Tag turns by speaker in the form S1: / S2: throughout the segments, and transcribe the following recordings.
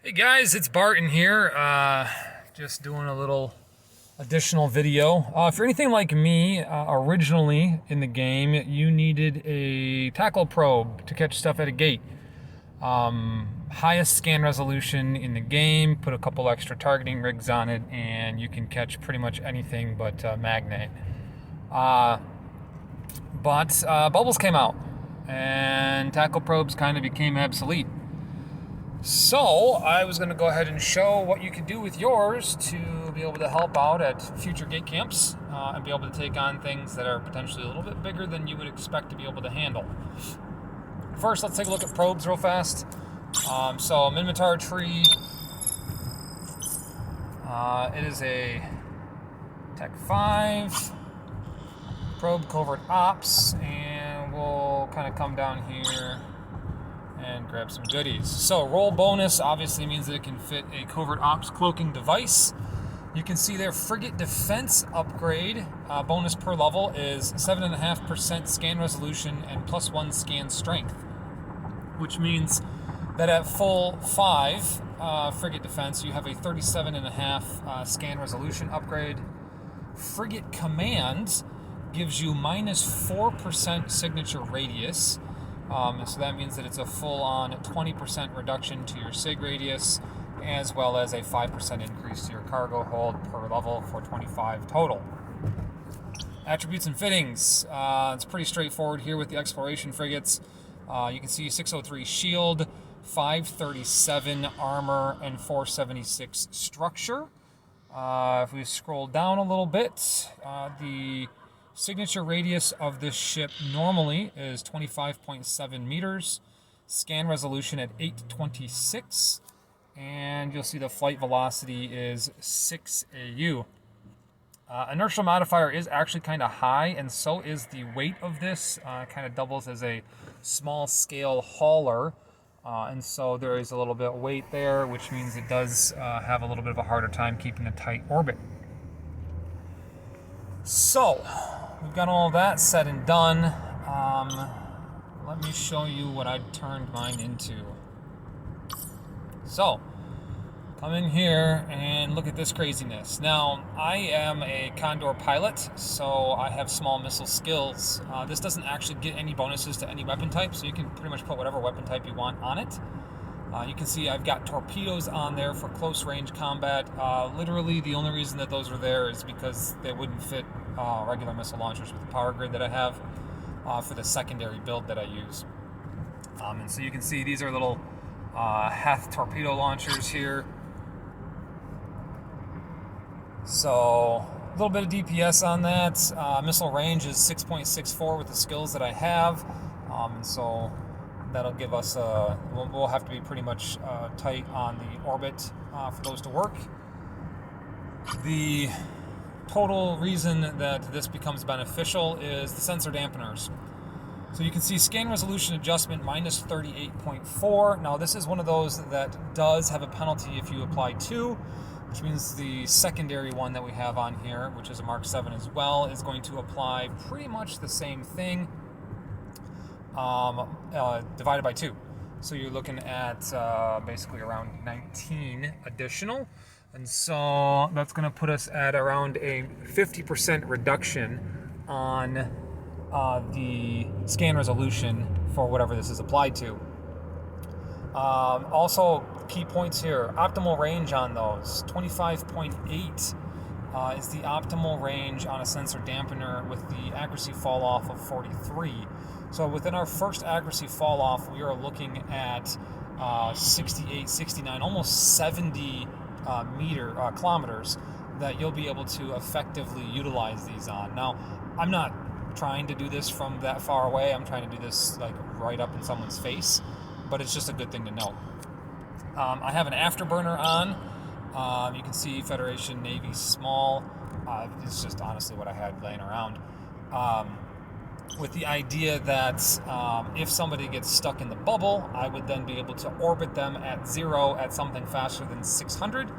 S1: Hey guys, it's Barton here. Just doing a little additional video. If you're anything like me, originally in the game, you needed a tackle probe to catch stuff at a gate. Highest scan resolution in the game, put a couple extra targeting rigs on it, and you can catch pretty much anything but magnate. But bubbles came out, and tackle probes kind of became obsolete. So I was going to go ahead and show what you can do with yours to be able to help out at future gate camps and be able to take on things that are potentially a little bit bigger than you would expect to be able to handle. First, let's take a look at probes real fast. So Minmatar tree, it is a Tech 5 probe covert ops, and we'll kind of come down here and grab some goodies. So roll bonus obviously means that it can fit a covert ops cloaking device. You can see their frigate defense upgrade bonus per level is 7.5% scan resolution and +1 scan strength, which means that at full 5 frigate defense you have a 37.5 scan resolution upgrade. Frigate command gives you -4% signature radius. So that means that it's a full-on 20% reduction to your SIG radius, as well as a 5% increase to your cargo hold per level for 25 total. Attributes and fittings. It's pretty straightforward here with the exploration frigates. You can see 603 shield, 537 armor, and 476 structure. If we scroll down a little bit, the signature radius of this ship normally is 25.7 meters, scan resolution at 826, and you'll see the flight velocity is 6 AU. Inertial modifier is actually kind of high, and so is the weight of this. Kind of doubles as a small scale hauler, and so there is a little bit of weight there, which means it does have a little bit of a harder time keeping a tight orbit. So we've got all that said and done. Let me show you what I turned mine into. So, come in here and look at this craziness. Now, I am a Condor pilot, so I have small missile skills. This doesn't actually get any bonuses to any weapon type, so you can pretty much put whatever weapon type you want on it. You can see I've got torpedoes on there for close range combat. Literally, the only reason that those are there is because they wouldn't fit regular missile launchers with the power grid that I have for the secondary build that I use. And so you can see these are little Heth torpedo launchers here. So a little bit of DPS on that. Missile range is 6.64 with the skills that I have. And so that'll give us, we'll have to be pretty much tight on the orbit for those to work. The total reason that this becomes beneficial is the sensor dampeners. So you can see scan resolution adjustment -38.4. Now this is one of those that does have a penalty if you apply 2, which means the secondary one that we have on here, which is a Mark 7 as well, is going to apply pretty much the same thing divided by 2. So you're looking at basically around 19 additional. And so that's going to put us at around a 50% reduction on the scan resolution for whatever this is applied to. Also, key points here, optimal range on those, 25.8 is the optimal range on a sensor dampener with the accuracy fall off of 43. So within our first accuracy fall off, we are looking at 68, 69, almost 70 kilometers that you'll be able to effectively utilize these on. Now, I'm not trying to do this from that far away. I'm trying to do this like right up in someone's face, but it's just a good thing to know. I have an afterburner on. You can see Federation Navy small. It's just honestly what I had laying around. With the idea that if somebody gets stuck in the bubble, I would then be able to orbit them at 0 at something faster than 600.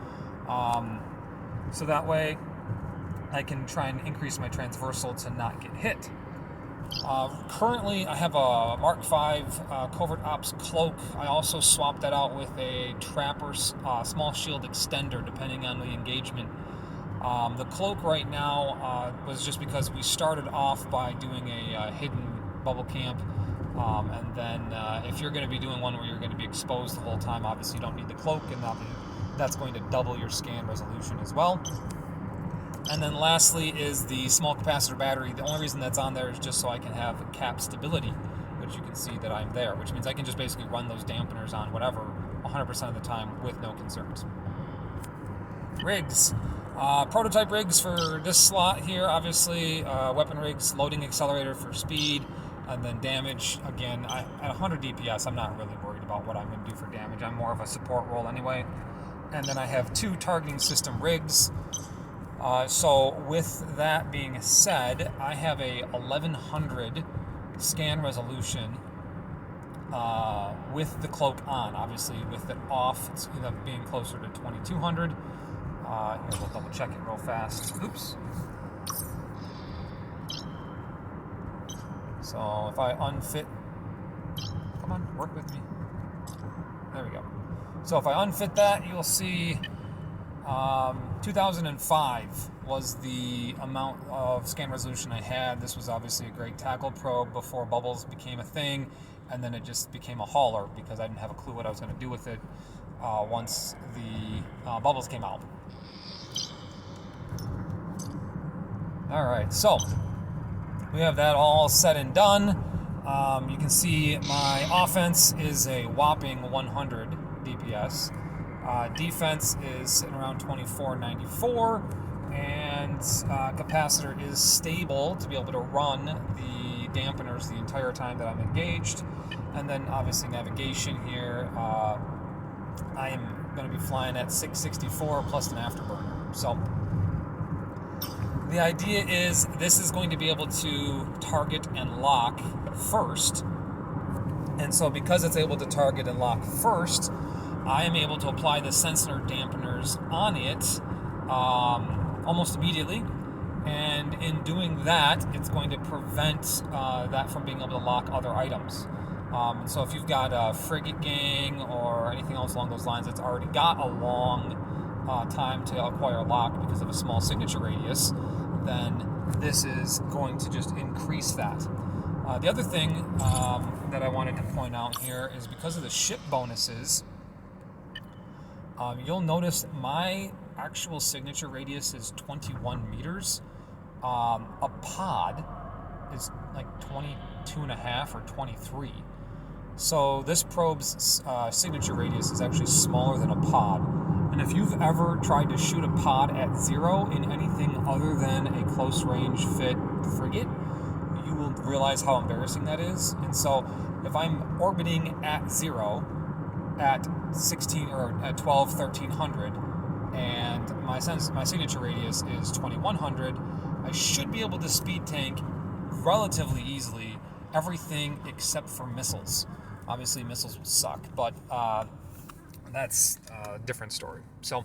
S1: So that way I can try and increase my transversal to not get hit. Currently, I have a Mark V Covert Ops cloak. I also swapped that out with a Trapper's small shield extender, depending on the engagement. The cloak right now was just because we started off by doing a hidden bubble camp. And then if you're going to be doing one where you're going to be exposed the whole time, obviously you don't need the cloak, and that's going to double your scan resolution as well. And then lastly is the small capacitor battery. The only reason that's on there is just so I can have cap stability, which you can see that I'm there, which means I can just basically run those dampeners on whatever 100% of the time with no concerns. Rigs. Prototype rigs for this slot here, obviously. Weapon rigs, loading accelerator for speed, and then damage. Again, at 100 DPS, I'm not really worried about what I'm going to do for damage. I'm more of a support role anyway. And then I have 2 targeting system rigs. So with that being said, I have a 1100 scan resolution with the cloak on. Obviously, with it off, it's end up being closer to 2200. Here, we'll double check it real fast. Oops. So if I unfit, come on, work with me. There we go. So if I unfit that, you'll see 2005 was the amount of scan resolution I had. This was obviously a great tackle probe before bubbles became a thing, and then it just became a hauler because I didn't have a clue what I was going to do with it once the bubbles came out. Alright, so we have that all said and done. You can see my offense is a whopping 100 DPS. Defense is sitting around 2494, and capacitor is stable to be able to run the dampeners the entire time that I'm engaged. And then obviously navigation here, I am going to be flying at 664 plus an afterburner. So the idea is this is going to be able to target and lock first. And so because it's able to target and lock first, I am able to apply the sensor dampeners on it almost immediately. And in doing that, it's going to prevent that from being able to lock other items. So if you've got a frigate gang or anything else along those lines that's already got a long time to acquire lock because of a small signature radius, then this is going to just increase that. The other thing that I wanted to point out here is because of the ship bonuses, you'll notice my actual signature radius is 21 meters. A pod is like 22 and a half or 23. So this probe's signature radius is actually smaller than a pod. And if you've ever tried to shoot a pod at 0 in anything other than a close range fit frigate, you will realize how embarrassing that is. And so if I'm orbiting at 0 at 16 or at 12, 1300, and my signature radius is 2100, I should be able to speed tank relatively easily everything except for missiles. Obviously missiles will suck, but that's a different story. So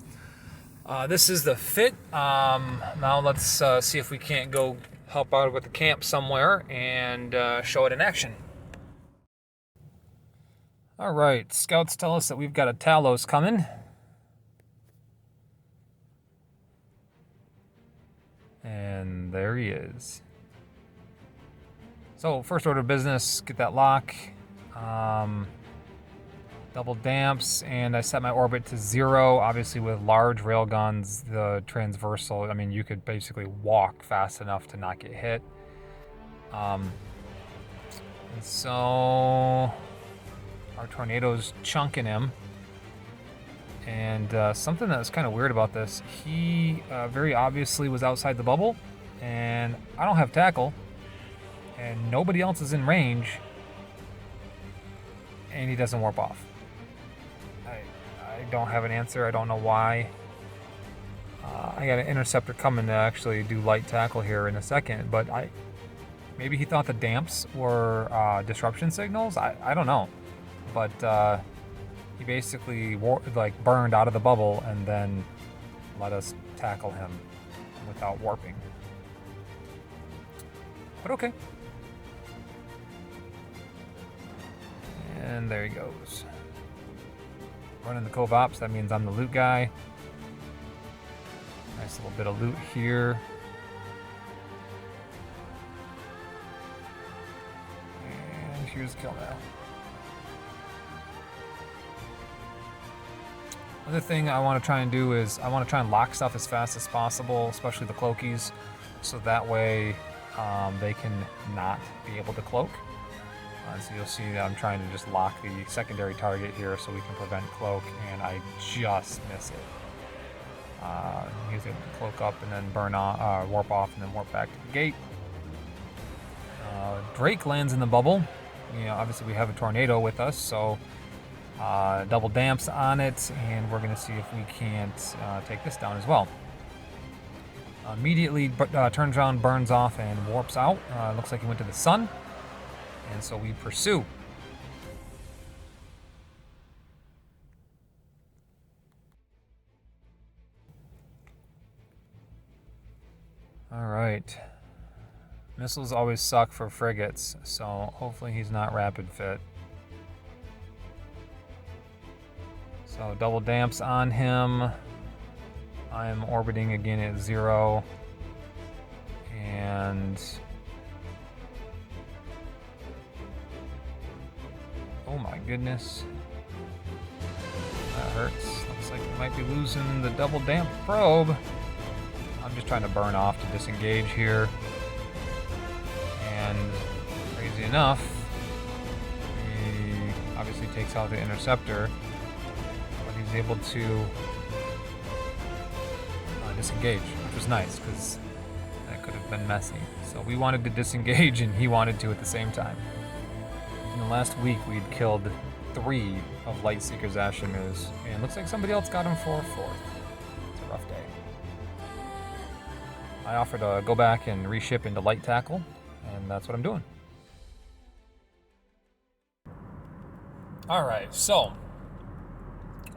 S1: this is the fit. Now let's see if we can't go help out with the camp somewhere and show it in action. All right, scouts tell us that we've got a Talos coming. And there he is. So first order of business, get that lock. Double damps, and I set my orbit to 0. Obviously with large railguns, the transversal, I mean, you could basically walk fast enough to not get hit. And so our tornado's chunking him. And something that was kind of weird about this, he very obviously was outside the bubble, and I don't have tackle, and nobody else is in range, and he doesn't warp off. I don't have an answer. I don't know why. I got an interceptor coming to actually do light tackle here in a second, but maybe he thought the damps were disruption signals. I don't know, but he basically burned out of the bubble and then let us tackle him without warping. But okay. And there he goes. Running the Cove Ops, that means I'm the loot guy. Nice little bit of loot here. And here's kill now. Other thing I want to try and do is I want to try and lock stuff as fast as possible, especially the cloakies, so that way they can not be able to cloak. So you'll see that I'm trying to just lock the secondary target here so we can prevent cloak, and I just miss it. He's able to cloak up and then burn off, warp off, and then warp back to the gate. Drake lands in the bubble. You know, obviously we have a tornado with us, so double damps on it, and we're going to see if we can't take this down as well. Immediately turns around, burns off, and warps out. Looks like he went to the sun. And so we pursue. All right. Missiles always suck for frigates, so hopefully he's not rapid fit. So double damps on him. I'm orbiting again at 0. And oh my goodness. That hurts. Looks like we might be losing the double damp probe. I'm just trying to burn off to disengage here. And crazy enough, he obviously takes out the interceptor, but he's able to disengage, which was nice because that could have been messy. So we wanted to disengage and he wanted to at the same time. In the last week, we'd killed 3 of Lightseeker's Ashimers, and looks like somebody else got him for a 4th. It's a rough day. I offered to go back and reship into Light Tackle, and that's what I'm doing. Alright, so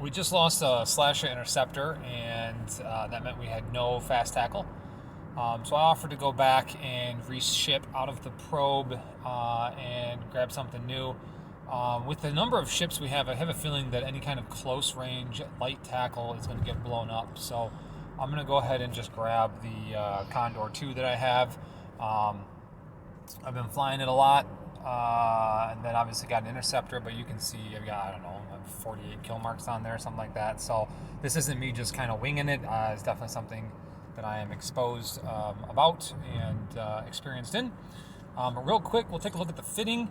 S1: we just lost a Slasher Interceptor, and that meant we had no fast tackle. So I offered to go back and reship out of the probe and grab something new. With the number of ships we have, I have a feeling that any kind of close range light tackle is going to get blown up. So I'm going to go ahead and just grab the Condor 2 that I have. I've been flying it a lot, and then obviously got an interceptor, but you can see I've got, I don't know, 48 kill marks on there, something like that. So this isn't me just kind of winging it. It's definitely something that I am exposed about and experienced in. Real quick, we'll take a look at the fitting.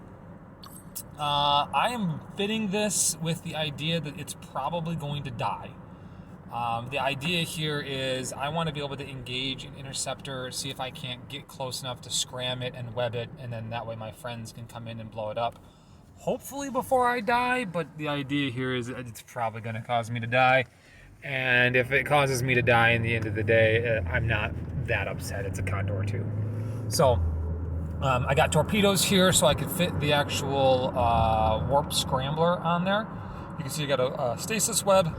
S1: I am fitting this with the idea that it's probably going to die. The idea here is I want to be able to engage an interceptor, see if I can't get close enough to scram it and web it, and then that way my friends can come in and blow it up. Hopefully before I die, but the idea here is it's probably going to cause me to die. And if it causes me to die in the end of the day, I'm not that upset. It's a Condor 2. So I got torpedoes here so I could fit the actual warp scrambler on there. You can see I got a stasis web.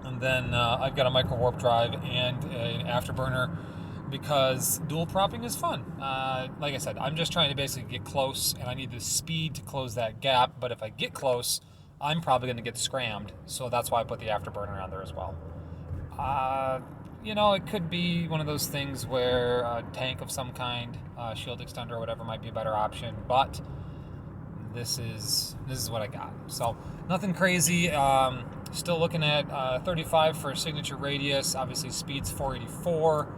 S1: And then I've got a micro warp drive and an afterburner because dual propping is fun. Like I said, I'm just trying to basically get close, and I need the speed to close that gap. But if I get close, I'm probably going to get scrammed, so that's why I put the afterburner on there as well. You know, it could be one of those things where a tank of some kind, shield extender or whatever might be a better option, but this is what I got. So nothing crazy. Still looking at 35 for a signature radius. Obviously speed's 484.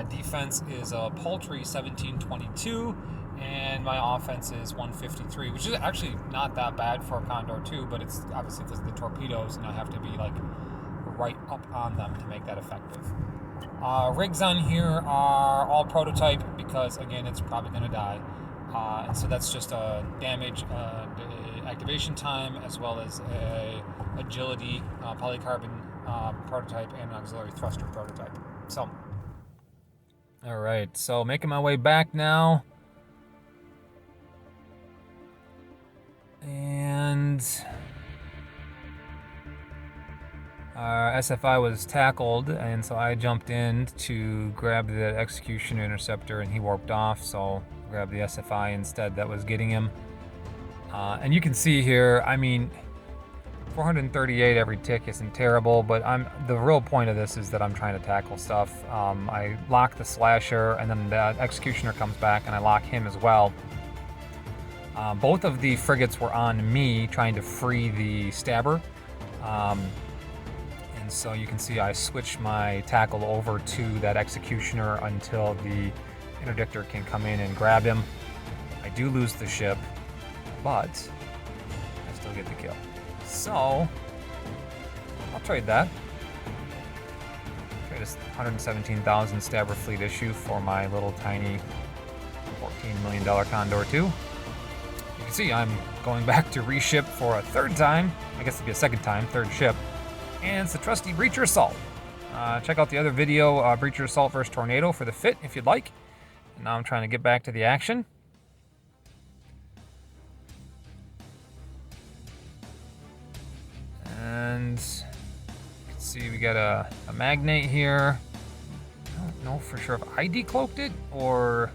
S1: Defense is a paltry 1722. And my offense is 153, which is actually not that bad for a Condor 2, but it's obviously because of the torpedoes, and I have to be like right up on them to make that effective. Rigs on here are all prototype because, again, it's probably going to die. And so that's just a damage activation time, as well as a agility polycarbon prototype and an auxiliary thruster prototype. So, all right, so making my way back now. And our SFI was tackled, and so I jumped in to grab the executioner interceptor, and he warped off, so I grabbed the SFI instead that was getting him. And you can see here, I mean, 438 every tick isn't terrible, but the real point of this is that I'm trying to tackle stuff. I lock the slasher, and then the executioner comes back, and I lock him as well. Both of the frigates were on me, trying to free the stabber. And so you can see I switch my tackle over to that executioner until the interdictor can come in and grab him. I do lose the ship, but I still get the kill. So I'll trade that. Trade a 117,000 stabber fleet issue for my little tiny $14 million Condor 2. You can see I'm going back to reship for a third time. I guess it'd be a second time, third ship. And it's the trusty Breacher Assault. Check out the other video, Breacher Assault vs. Tornado, for the fit if you'd like. And now I'm trying to get back to the action. And you can see we got a magnate here. I don't know for sure if I decloaked it or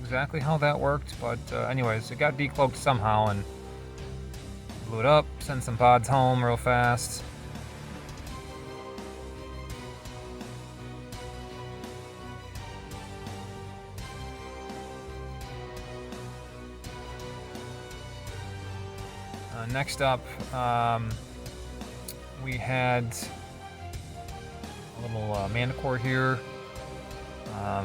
S1: exactly how that worked, but anyways, it got decloaked somehow and blew it up, sent some pods home real fast. Next up, we had a little Manticore here. I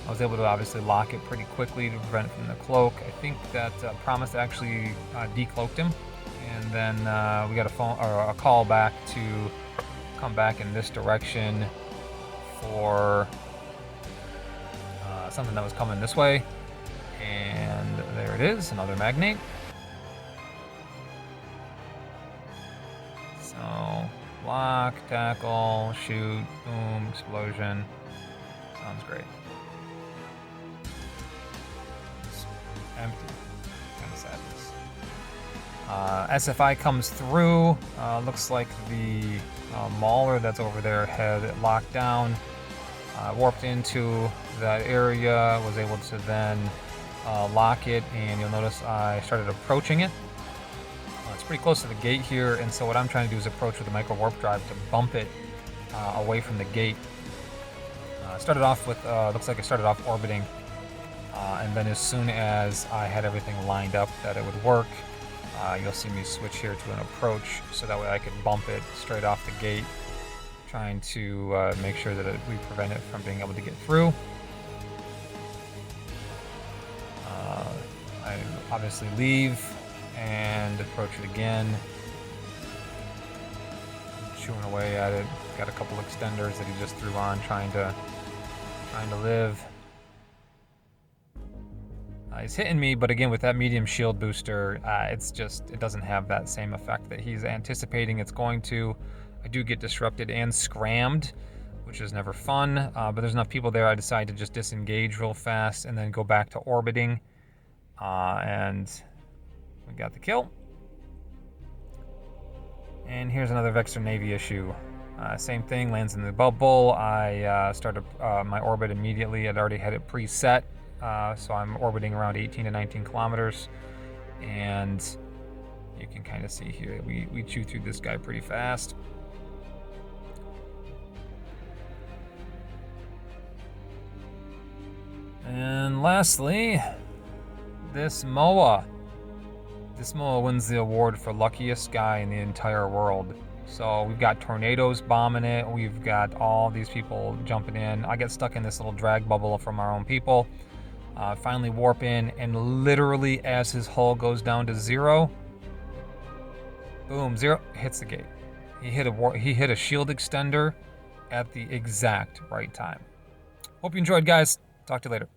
S1: was able to obviously lock it pretty quickly to prevent it from the cloak. I think that Promise actually decloaked him, and then we got a call back to come back in this direction for something that was coming this way, and there it is, another magnate. So lock, tackle, shoot, boom, explosion. Sounds great. It's empty. Kind of sadness. SFI comes through. Looks like the Mauler that's over there had it locked down. Warped into that area. Was able to then lock it, and you'll notice I started approaching it. It's pretty close to the gate here, and so what I'm trying to do is approach with the micro warp drive to bump it away from the gate. Started off with, looks like I started off orbiting, and then as soon as I had everything lined up that it would work, you'll see me switch here to an approach, so that way I could bump it straight off the gate, trying to make sure that we prevent it from being able to get through. I obviously leave and approach it again. Chewing away at it. Got a couple extenders that he just threw on, trying to live. He's hitting me, but again with that medium shield booster, it doesn't have that same effect that he's anticipating it's going to. I do get disrupted and scrammed, which is never fun, but there's enough people there I decide to just disengage real fast and then go back to orbiting, and we got the kill. And here's another Vexor Navy issue. Same thing, lands in the bubble. I started my orbit immediately. I'd already had it preset, so I'm orbiting around 18 to 19 kilometers. And you can kind of see here, we chew through this guy pretty fast. And lastly, this MOA. This MOA wins the award for luckiest guy in the entire world. So we've got tornadoes bombing it. We've got all these people jumping in. I get stuck in this little drag bubble from our own people. Finally warp in, and literally as his hull goes down to zero, boom, zero, hits the gate. He hit a shield extender at the exact right time. Hope you enjoyed, guys. Talk to you later.